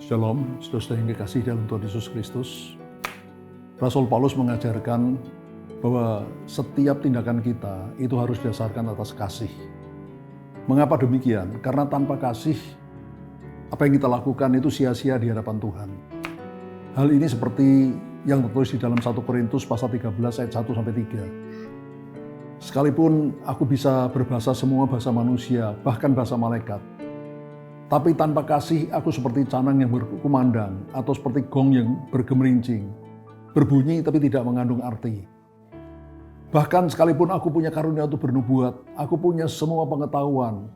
Shalom, saudara-saudara yang dikasihi dalam Tuhan Yesus Kristus. Rasul Paulus mengajarkan bahwa setiap tindakan kita itu harus didasarkan atas kasih. Mengapa demikian? Karena tanpa kasih, apa yang kita lakukan itu sia-sia di hadapan Tuhan. Hal ini seperti yang tertulis di dalam 1 Korintus pasal 13 ayat 1-3. Sekalipun aku bisa berbahasa semua bahasa manusia, bahkan bahasa malaikat, tapi tanpa kasih aku seperti canang yang berkumandang atau seperti gong yang bergemerincing, berbunyi tapi tidak mengandung arti. Bahkan sekalipun aku punya karunia untuk bernubuat, aku punya semua pengetahuan,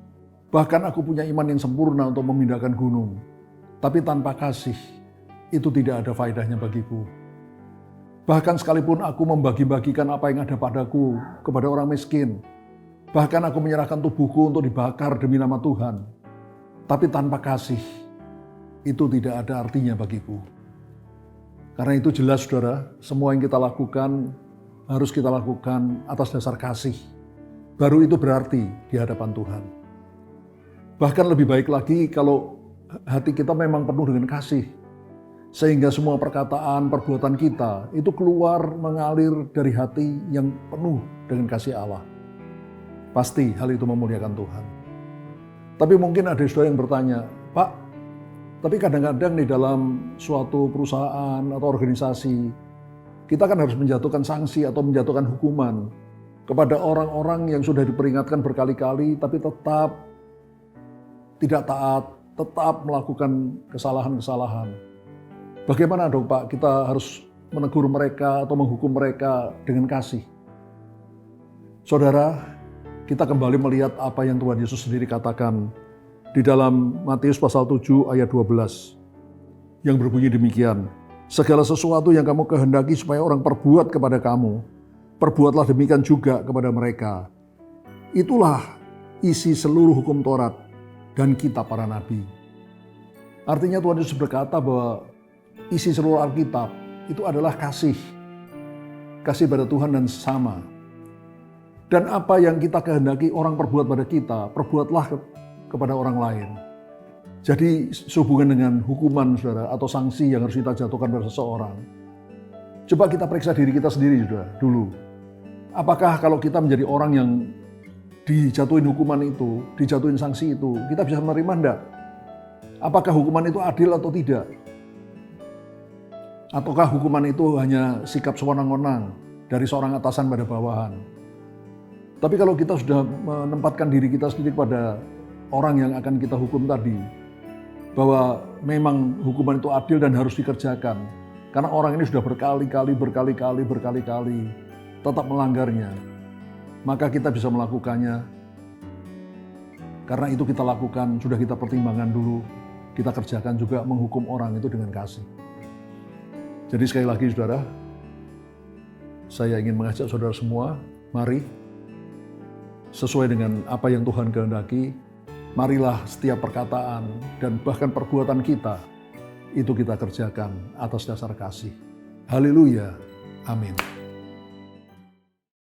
bahkan aku punya iman yang sempurna untuk memindahkan gunung, tapi tanpa kasih itu tidak ada faedahnya bagiku. Bahkan sekalipun aku membagi-bagikan apa yang ada padaku kepada orang miskin, bahkan aku menyerahkan tubuhku untuk dibakar demi nama Tuhan, tapi tanpa kasih, itu tidak ada artinya bagiku. Karena itu jelas saudara, semua yang kita lakukan, harus kita lakukan atas dasar kasih. Baru itu berarti di hadapan Tuhan. Bahkan lebih baik lagi kalau hati kita memang penuh dengan kasih. Sehingga semua perkataan, perbuatan kita, itu keluar mengalir dari hati yang penuh dengan kasih Allah. Pasti hal itu memuliakan Tuhan. Tapi mungkin ada saudara yang bertanya, Pak, tapi kadang-kadang di dalam suatu perusahaan atau organisasi, kita kan harus menjatuhkan sanksi atau menjatuhkan hukuman kepada orang-orang yang sudah diperingatkan berkali-kali, tapi tetap tidak taat, tetap melakukan kesalahan-kesalahan. Bagaimana dong Pak, kita harus menegur mereka atau menghukum mereka dengan kasih? Saudara, kita kembali melihat apa yang Tuhan Yesus sendiri katakan di dalam Matius pasal 7 ayat 12 yang berbunyi demikian. Segala sesuatu yang kamu kehendaki supaya orang perbuat kepada kamu, perbuatlah demikian juga kepada mereka. Itulah isi seluruh hukum Taurat dan kitab para nabi. Artinya Tuhan Yesus berkata bahwa isi seluruh Alkitab itu adalah kasih. Kasih pada Tuhan dan sesama. Dan apa yang kita kehendaki orang perbuat pada kita, perbuatlah kepada orang lain. Jadi sehubungan dengan hukuman saudara atau sanksi yang harus kita jatuhkan pada seseorang. Coba kita periksa diri kita sendiri saudara dulu. Apakah kalau kita menjadi orang yang dijatuhin hukuman itu, dijatuhin sanksi itu, kita bisa menerima enggak? Apakah hukuman itu adil atau tidak? Ataukah hukuman itu hanya sikap sewenang-wenang dari seorang atasan pada bawahan? Tapi kalau kita sudah menempatkan diri kita sendiri pada orang yang akan kita hukum tadi, bahwa memang hukuman itu adil dan harus dikerjakan, karena orang ini sudah berkali-kali tetap melanggarnya, maka kita bisa melakukannya. Karena itu kita lakukan, sudah kita pertimbangkan dulu, kita kerjakan juga menghukum orang itu dengan kasih. Jadi sekali lagi saudara, saya ingin mengajak saudara semua, mari sesuai dengan apa yang Tuhan kehendaki, marilah setiap perkataan dan bahkan perbuatan kita, itu kita kerjakan atas dasar kasih. Haleluya, amin.